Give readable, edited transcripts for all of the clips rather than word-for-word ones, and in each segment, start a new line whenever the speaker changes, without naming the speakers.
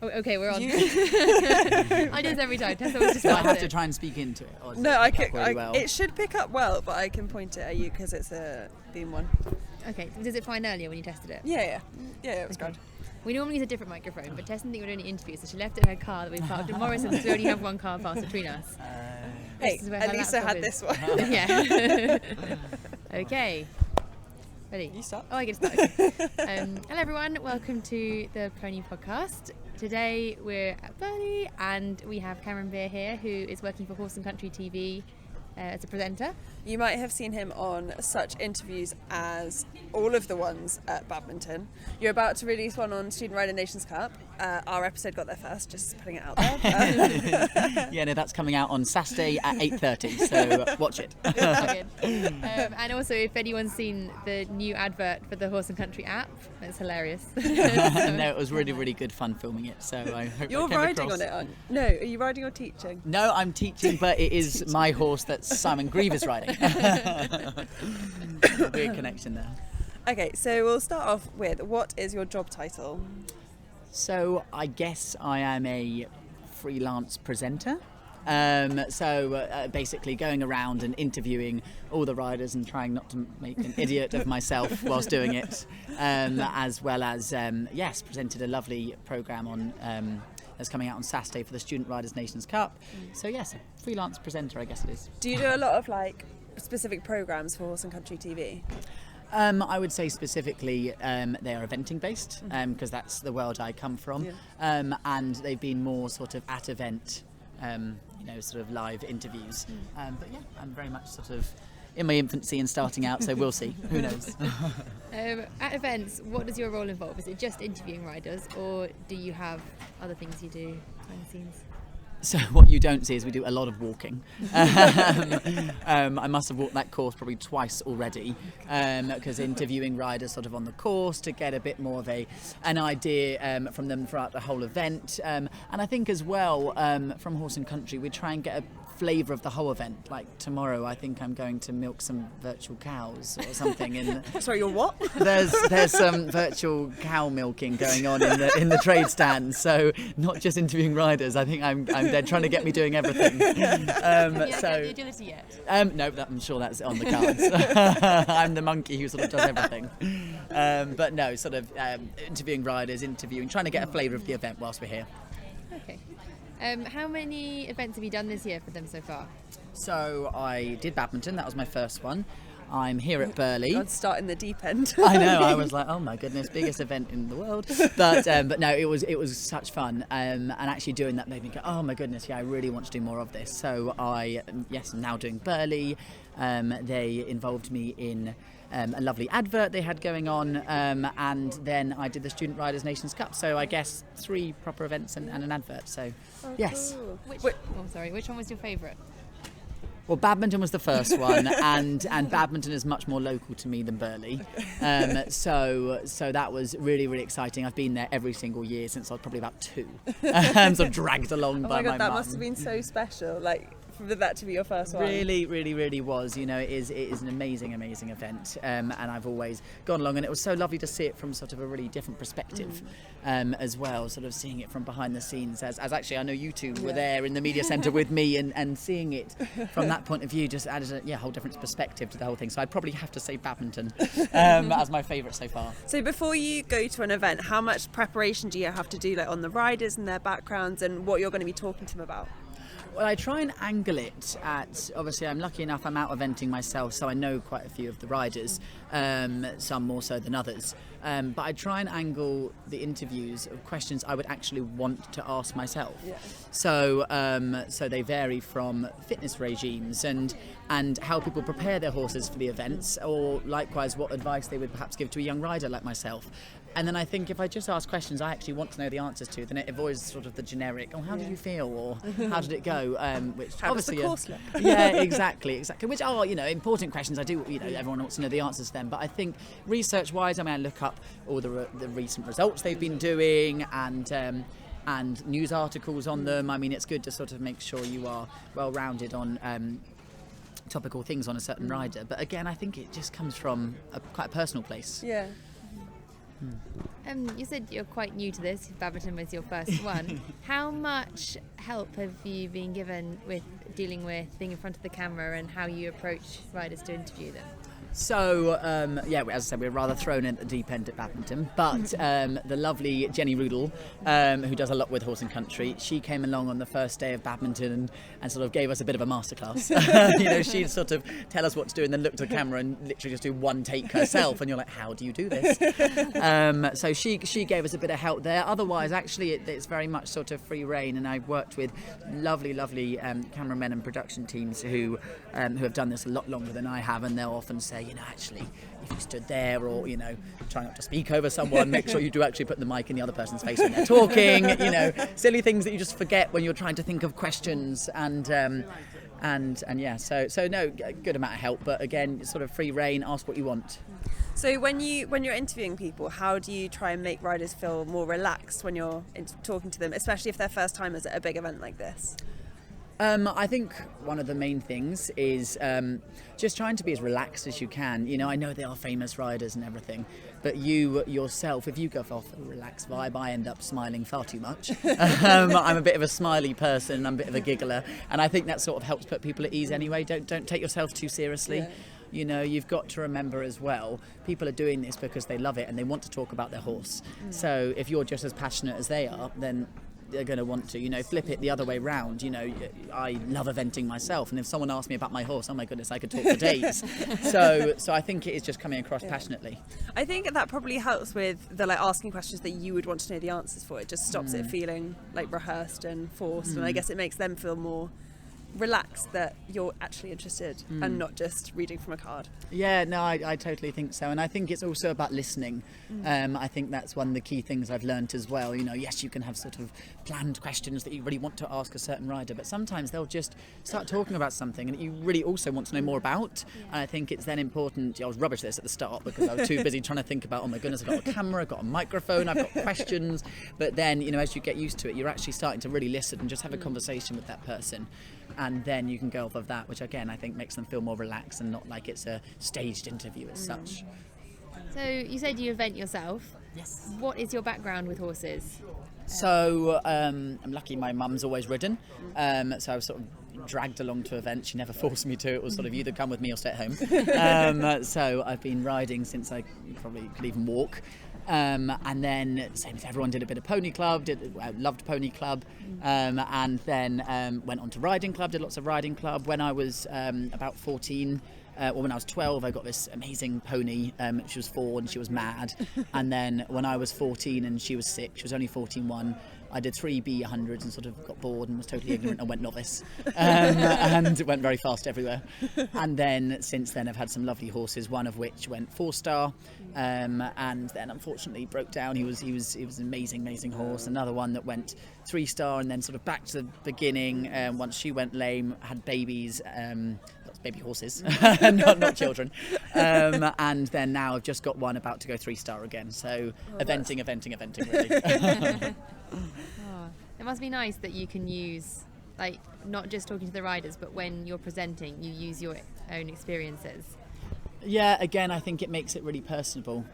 Oh, okay, we're on. I do this every time. Tessa was just
Do I have to try and speak into it? Or does
No,
it pick up really well?
It should pick up well, but I can point it at you because it's a beam one.
Okay, does it fine earlier when you tested it?
Yeah, it was good.
We normally use a different microphone, but Tessa didn't think we were doing an interview, so she left it in her car that we parked in Morrison's, so we only have one car pass betwing us.
Hey, at least I had this one.
Yeah. Okay. Ready?
You start.
Oh, I get to start. Okay. Hello everyone, welcome to the Pony Podcast. Today we're at Burghley and we have Cameron Beer here, who is working for Horse and Country TV as a presenter.
You might have seen him on such interviews as all of the ones at badminton. You're about to release one on Student Rider Nations Cup. Our episode got there first, just putting it out there.
Yeah, no, that's coming out on Saturday at 8:30, so watch it.
And also, if anyone's seen the new advert for the Horse and Country app, it's hilarious.
No, it was really, really good fun filming it, so I hope
You're
it came
riding
across.
on it, aren't you? No, are you riding or teaching?
No, I'm teaching, but it is my horse that Simon Grieve is riding. Weird connection there.
Okay, so we'll start off with, what is your job title?
So I guess I am a freelance presenter. Basically going around and interviewing all the riders and trying not to make an idiot of myself whilst doing it, as well as presented a lovely programme on that's coming out on Saturday for the Student Riders Nations Cup. So yes, a freelance presenter, I guess it is.
Do you do a lot of specific programmes for Horse and Country TV?
I would say specifically they are eventing based because that's the world I come from, and they've been more sort of at event, sort of live interviews. But yeah, I'm very much sort of in my infancy and starting out, so we'll see. Who knows?
At events, what does your role involve? Is it just interviewing riders, or do you have other things you do behind the scenes?
So what you don't see is we do a lot of walking. I must have walked that course probably twice already, because interviewing riders sort of on the course to get a bit more of an idea from them throughout the whole event. And I think as well, from Horse and Country, we try and get a flavour of the whole event. Like tomorrow, I think I'm going to milk some virtual cows or something.
Sorry, you're what?
There's some virtual cow milking going on in the trade stand. So not just interviewing riders. I think they're trying to get me doing everything.
You don't get the agility yet?
No, I'm sure that's on the cards. I'm the monkey who sort of does everything. But no, sort of interviewing riders, trying to get a flavour of the event whilst we're here.
Okay. How many events have you done this year for them so far?
So I did badminton, that was my first one. I'm here at Burghley.
I'd start in the deep end.
I know, I was like, oh my goodness, biggest event in the world. But no, it was such fun. And actually doing that made me go, oh my goodness, yeah, I really want to do more of this. So I'm now doing Burghley. They involved me in a lovely advert they had going on, and then I did the Student Riders Nations Cup. So I guess 3 proper events and an advert. So yes.
Cool.
Which one was your favourite?
Well, badminton was the first one, and badminton is much more local to me than Burghley. So that was really, really exciting. I've been there every single year since I was probably about 2. Sort of dragged along by my mum.
That must have been so special. For that to be your first one.
Really, really, really was. It is an amazing, amazing event, and I've always gone along, and it was so lovely to see it from sort of a really different perspective, as well. Sort of seeing it from behind the scenes, as actually I know you two were there in the media centre with me, and seeing it from that point of view just added a whole different perspective to the whole thing. So I'd probably have to say badminton as my favourite so far.
So before you go to an event, how much preparation do you have to do, on the riders and their backgrounds and what you're going to be talking to them about?
Well, I try and angle it at, obviously I'm lucky enough I'm out eventing myself, so I know quite a few of the riders, some more so than others, but I try and angle the interviews of questions I would actually want to ask myself. Yeah. So they vary from fitness regimes and how people prepare their horses for the events, or likewise what advice they would perhaps give to a young rider like myself. And then I think if I just ask questions I actually want to know the answers to, then it avoids sort of the generic, how did you feel, or how did it go? Which
how
obviously
does the course look?
Yeah, exactly. Which are, important questions. I do, everyone wants to know the answers to them. But I think research-wise, I look up all the recent results they've been doing and news articles on them. It's good to sort of make sure you are well-rounded on topical things on a certain rider. But again, I think it just comes from quite a personal place.
Yeah.
You said you're quite new to this. Badminton was your first one. How much help have you been given with dealing with being in front of the camera and how you approach riders to interview them?
So, as I said, we're rather thrown in at the deep end at badminton, but the lovely Jenny Rudel, who does a lot with Horse and Country, she came along on the first day of badminton and sort of gave us a bit of a masterclass. She'd sort of tell us what to do and then look at the camera and literally just do one take herself, and you're like, how do you do this? So she gave us a bit of help there. Otherwise, actually, it's very much sort of free reign, and I've worked with lovely cameramen and production teams who have done this a lot longer than I have, and they'll often say, actually, if you stood there, or, try not to speak over someone, make sure you do actually put the mic in the other person's face when they're talking, silly things that you just forget when you're trying to think of questions, and yeah, so no, a good amount of help, but again, sort of free reign, ask what you want.
So when you're interviewing people, how do you try and make riders feel more relaxed when you're talking to them, especially if they're first timers at a big event like this?
I think one of the main things is just trying to be as relaxed as you can. I know they are famous riders and everything, but you yourself, if you go off a relaxed vibe, I end up smiling far too much. I'm a bit of a smiley person, I'm a bit of a giggler, and I think that sort of helps put people at ease anyway. Don't take yourself too seriously. Yeah. You've got to remember as well, people are doing this because they love it and they want to talk about their horse. So if you're just as passionate as they are, then they're going to want to, flip it the other way round. I love eventing myself, and if someone asked me about my horse, oh my goodness, I could talk for days. So I think it is just coming across passionately.
I think that probably helps with the asking questions that you would want to know the answers for. It just stops it feeling rehearsed and forced, and I guess it makes them feel more relaxed that you're actually interested and not just reading from a card.
Yeah, no, I totally think so, and I think it's also about listening. I think that's one of the key things I've learnt as well. Yes, you can have sort of planned questions that you really want to ask a certain rider, but sometimes they'll just start talking about something and you really also want to know more about. And I think it's then important. I was rubbish at this at the start because I was too busy trying to think about, oh my goodness, I've got a camera, I've got a microphone, I've got questions. But then, as you get used to it, you're actually starting to really listen and just have a conversation with that person. And then you can go off of that, which again I think makes them feel more relaxed and not like it's a staged interview as such.
So you said you event yourself.
Yes.
What is your background with horses?
So I'm lucky my mum's always ridden, so I was sort of dragged along to events. She never forced me to. It was sort of either come with me or stay at home. So I've been riding since I probably could even walk. And then, same as everyone, did a bit of pony club, loved pony club, and then went on to riding club, did lots of riding club. When I was about 14, when I was 12, I got this amazing pony. She was 4 and she was mad. And then when I was 14 and she was 6, she was only 14-1, I did 3 B100s and sort of got bored and was totally ignorant and went novice, and went very fast everywhere. And then since then I've had some lovely horses, one of which went 4-star, and then unfortunately broke down. He was an amazing horse. Another one that went 3-star and then sort of back to the beginning. Once she went lame, had babies, baby horses, not children, and then now I've just got one about to go 3-star again. So eventing really.
It must be nice that you can use, not just talking to the riders, but when you're presenting, you use your own experiences.
Yeah, again, I think it makes it really personable.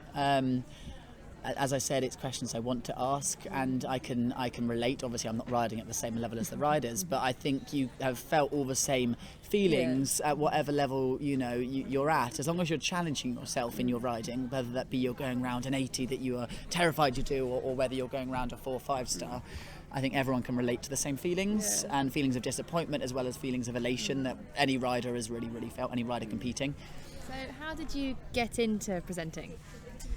As I said, it's questions I want to ask, and I can relate. Obviously, I'm not riding at the same level as the riders, but I think you have felt all the same feelings at whatever level you're at. As long as you're challenging yourself in your riding, whether that be you're going round an 80 that you are terrified you do, or whether you're going round a 4 or 5-star. I think everyone can relate to the same feelings, and feelings of disappointment as well as feelings of elation that any rider has really felt, any rider competing.
So how did you get into presenting?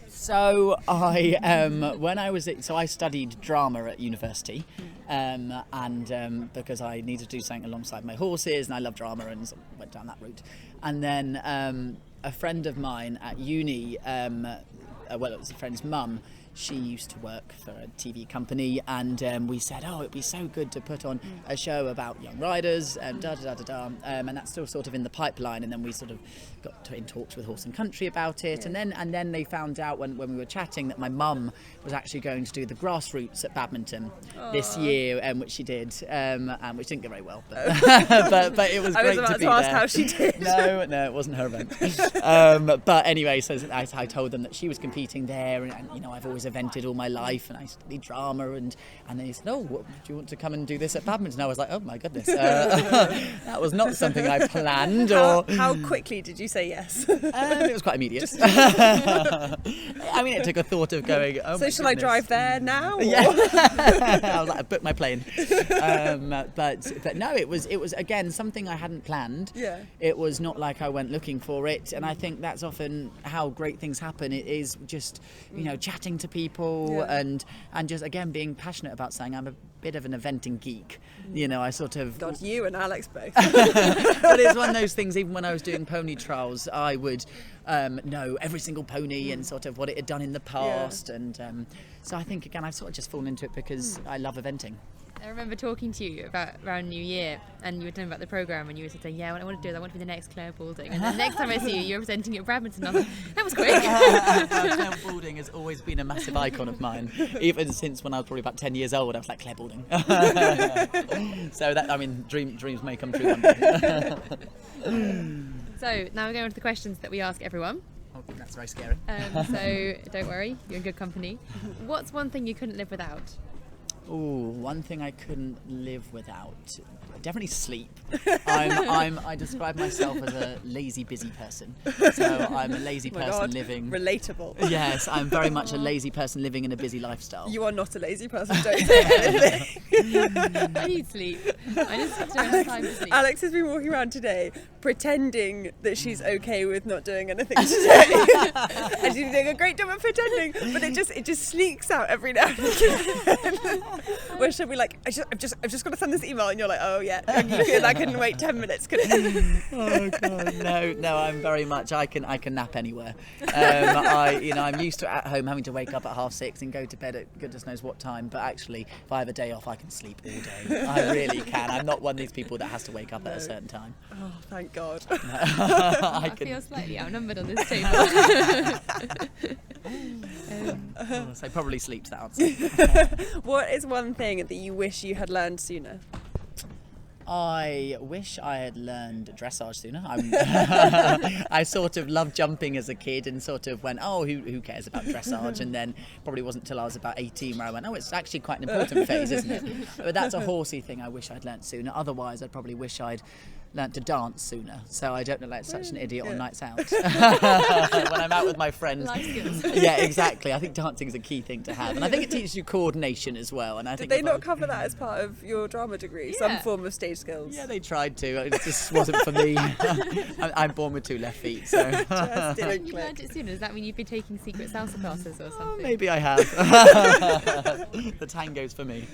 So I studied drama at university, and because I needed to do something alongside my horses, and I love drama, and so went down that route. And then a friend of mine at uni, it was a friend's mum, she used to work for a TV company, and we said, oh, it'd be so good to put on a show about young riders, and and that's still sort of in the pipeline. And then we sort of got in talks with Horse and Country about it, and then they found out when we were chatting that my mum was actually going to do the grassroots at Badminton this year, which she did, which didn't go very well, but but it was great to be there. I was about to ask
how she did.
No, it wasn't her event. But anyway, so I told them that she was competing there, and you know, I've always evented all my life, and I studied drama, and they said, oh, do you want to come and do this at Badminton? And I was like, oh my goodness, that was not something I planned.
How quickly did you say yes?
It was quite immediate. I mean, it took a thought of going, oh, so
shall I drive there now?
Yeah. I was like, I booked my plane. But no, it was again something I hadn't planned.
Yeah.
It was not like I went looking for it, and I think that's often how great things happen. It is just, you know, chatting to people and just again being passionate about something. I'm a bit of an eventing geek, you know. I sort of
God, you and Alex both.
But it's one of those things. Even when I was doing pony trials, I would know every single pony and sort of what it had done in the past, and so I think again I've sort of just fallen into it because I love eventing.
I remember talking to you about around New Year, and you were talking about the programme, and you were saying, yeah, what I want to do is I want to be the next Claire Balding. And then the next time I see you, you're presenting at Badminton. I was like, that was quick.
Claire Balding has always been a massive icon of mine. Even since when I was probably about 10 years old, I was like, Claire Balding. So that, I mean, dreams may come true one day.
So now we're going on to the questions that we ask everyone.
Oh, that's very scary.
So don't worry, you're in good company. What's one thing you couldn't live without?
Oh, one thing I couldn't live without. Definitely sleep. I describe myself as a lazy, busy person. So I'm a lazy person living.
Relatable.
Yes, I'm very much a lazy person living in a busy lifestyle.
You are not a lazy person. Don't say anything.
I need sleep. I just don't have time to sleep.
Alex has been walking around today pretending that she's okay with not doing anything today, and she's doing a great job of pretending. But it just sneaks out every now and again. Where she'll be like, I've just got to send this email, and you're like, oh yeah, I couldn't wait 10 minutes, could it?
Oh god, no, I'm very much, I can nap anywhere. I'm used to at home having to wake up at 6:30 and go to bed at goodness knows what time, but actually if I have a day off I can sleep all day. I really can. I'm not one of these people that has to wake up at a certain time.
Oh, thank God.
I feel slightly outnumbered on this table.
So probably sleep's the answer.
What is one thing that you wish you had learned sooner?
I wish I had learned dressage sooner. I sort of loved jumping as a kid and sort of went, oh, who cares about dressage? And then probably wasn't until I was about 18 where I went, oh, it's actually quite an important phase, isn't it? But that's a horsey thing I wish I'd learnt sooner. Otherwise, I'd probably wish I'd learnt to dance sooner, so I don't look like such an idiot on nights out. When I'm out with my friends.
Life skills.
Yeah, exactly. I think dancing is a key thing to have, and I think it teaches you coordination as well. And I think
did they not cover that as part of your drama degree? Some form of stage skills?
Yeah, they tried to. It just wasn't for me. I'm born with 2 left feet, so.
You learned it sooner. Does that mean you've been taking secret salsa classes or something?
Oh, maybe I have. The tango's for me.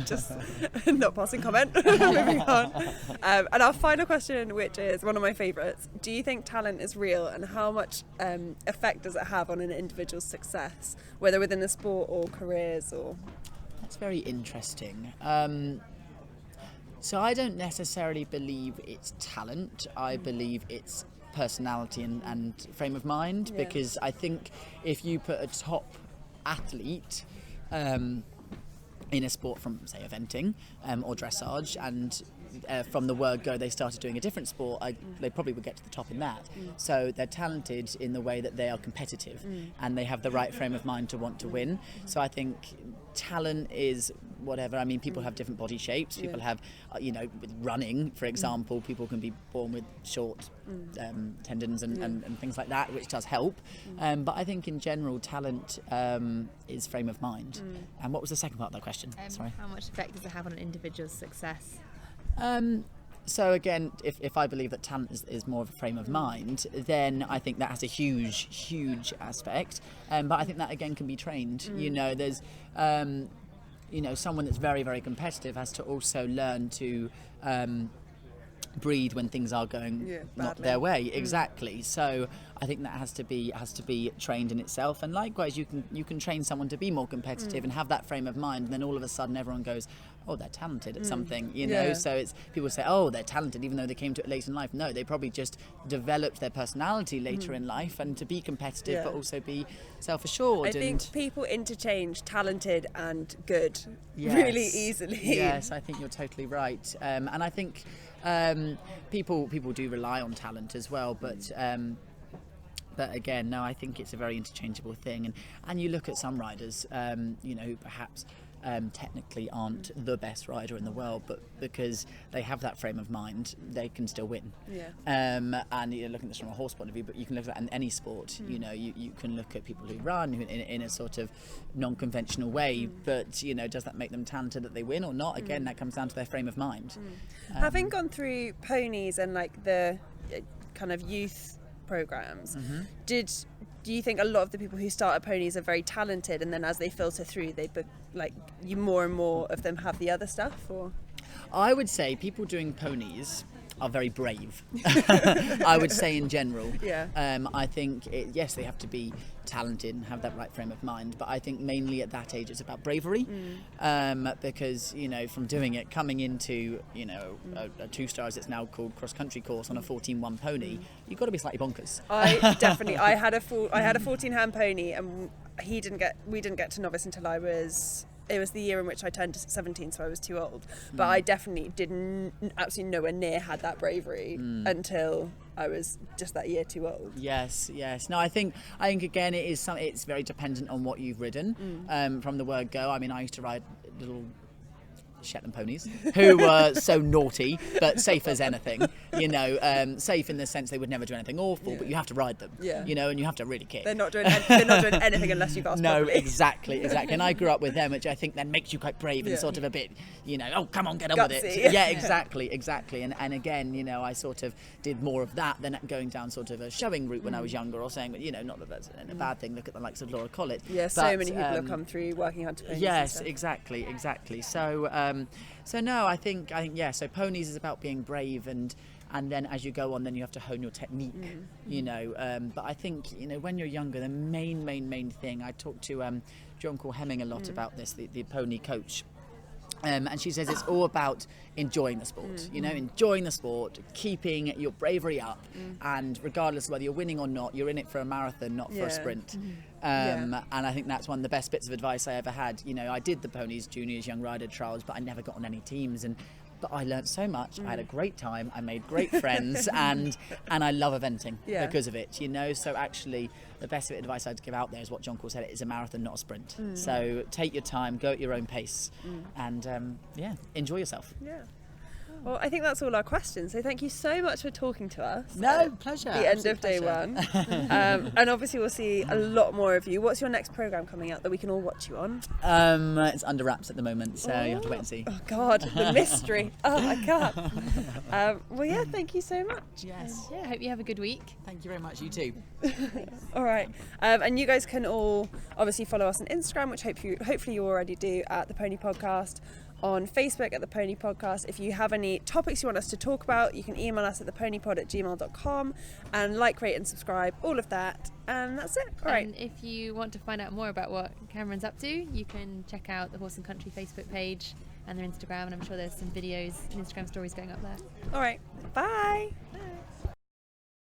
Just not passing comment. Moving on. And our final question, which is one of my favourites: do you think talent is real, and how much effect does it have on an individual's success, whether within the sport or careers? Or
that's very interesting. So I don't necessarily believe it's talent. I believe it's personality and frame of mind, because I think if you put a top athlete in a sport from, say, eventing or dressage, and from the word go they started doing a different sport, they probably would get to the top in that. So they're talented in the way that they are competitive and they have the right frame of mind to want to win. So I think talent is whatever. I mean, people have different body shapes. People have, with running, for example, people can be born with short tendons and things like that, which does help. But I think in general, talent is frame of mind. And what was the second part of that question? Sorry.
How much effect does it have on an individual's success?
So again, if I believe that talent is more of a frame of mind, then I think that has a huge aspect. But I think that again can be trained. There's someone that's very, very competitive has to also learn to breathe when things are going not their way. Exactly. So I think that has to be trained in itself. And likewise, you can train someone to be more competitive and have that frame of mind, and then all of a sudden everyone goes, oh, they're talented at something, you know. So it's, people say, oh, they're talented even though they came to it late in life. No, they probably just developed their personality later in life, and to be competitive but also be self-assured.
I think people interchange talented and good
Yes.
really easily.
Yes, I think you're totally right. And I think people do rely on talent as well, but again, no, I think it's a very interchangeable thing. And you look at some riders, you know, who perhaps technically aren't the best rider in the world, but because they have that frame of mind, they can still win. And you're looking at this from a horse point of view, but you can look at that in any sport. You know, you can look at people who run in a sort of non-conventional way, but, you know, does that make them talented that they win or not? Again, that comes down to their frame of mind.
Having gone through ponies and like the kind of youth programs, do you think a lot of the people who start at ponies are very talented, and then as they filter through, more and more of them have the other stuff? Or
I would say people doing ponies are very brave. I would say in general. I think yes, they have to be talented and have that right frame of mind, but I think mainly at that age it's about bravery, because, you know, from doing it, coming into, you know, a 2-star, as it's now called, cross-country course on a 14-1 pony, you've got to be slightly bonkers.
I had a 14-hand pony, and we didn't get to novice until it was the year in which I turned 17, so I was too old. But I definitely absolutely nowhere near had that bravery until I was just that year too old.
Yes. No, I think again it's very dependent on what you've ridden. From the word go, I mean, I used to ride little Shetland ponies who were so naughty but safe as anything, you know, safe in the sense they would never do anything awful, but you have to ride them, you know, and you have to really kick.
They're not doing anything unless you've asked properly.
Exactly. And I grew up with them, which I think then makes you quite brave and sort of a bit, you know, oh, come on, get on with it. Yeah, exactly. And again, you know, I sort of did more of that than going down sort of a showing route when I was younger, or saying, you know, not that that's a bad thing, look at the likes of Laura Collett.
So many people have come through working hard to ponies.
Yes, exactly. So no, I think yeah. So ponies is about being brave, and then as you go on, then you have to hone your technique. You know, but I think, you know, when you're younger, the main thing. I talked to Jonquil Hemming a lot about this, the pony coach. And she says it's all about enjoying the sport, you know, enjoying the sport, keeping your bravery up, and regardless of whether you're winning or not, you're in it for a marathon, not for a sprint. And I think that's one of the best bits of advice I ever had. You know, I did the ponies juniors young rider trials, but I never got on any teams, but I learnt so much. I had a great time, I made great friends, and I love eventing because of it, you know. So actually the best bit of advice I'd give out there is what Jonquil said: it is a marathon, not a sprint. So take your time, go at your own pace, and enjoy yourself.
Well, I think that's all our questions. So thank you so much for talking to us.
No, pleasure.
The end of day one. And obviously we'll see a lot more of you. What's your next programme coming out that we can all watch you on?
It's under wraps at the moment, so you have to wait and see.
Oh God, the mystery. Oh my God. Well, yeah, thank you so much.
Yes.
I hope you have a good week.
Thank you very much. You too.
All right. And you guys can all obviously follow us on Instagram, which hopefully you already do, at The Pony Podcast. On Facebook at The Pony Podcast. If you have any topics you want us to talk about, you can email us at theponypod@gmail.com, and like, rate and subscribe, all of that, and that's it. All right.
And if you want to find out more about what Cameron's up to, you can check out the Horse and Country Facebook page and their Instagram, and I'm sure there's some videos and Instagram stories going up there.
All right. Bye.
Bye.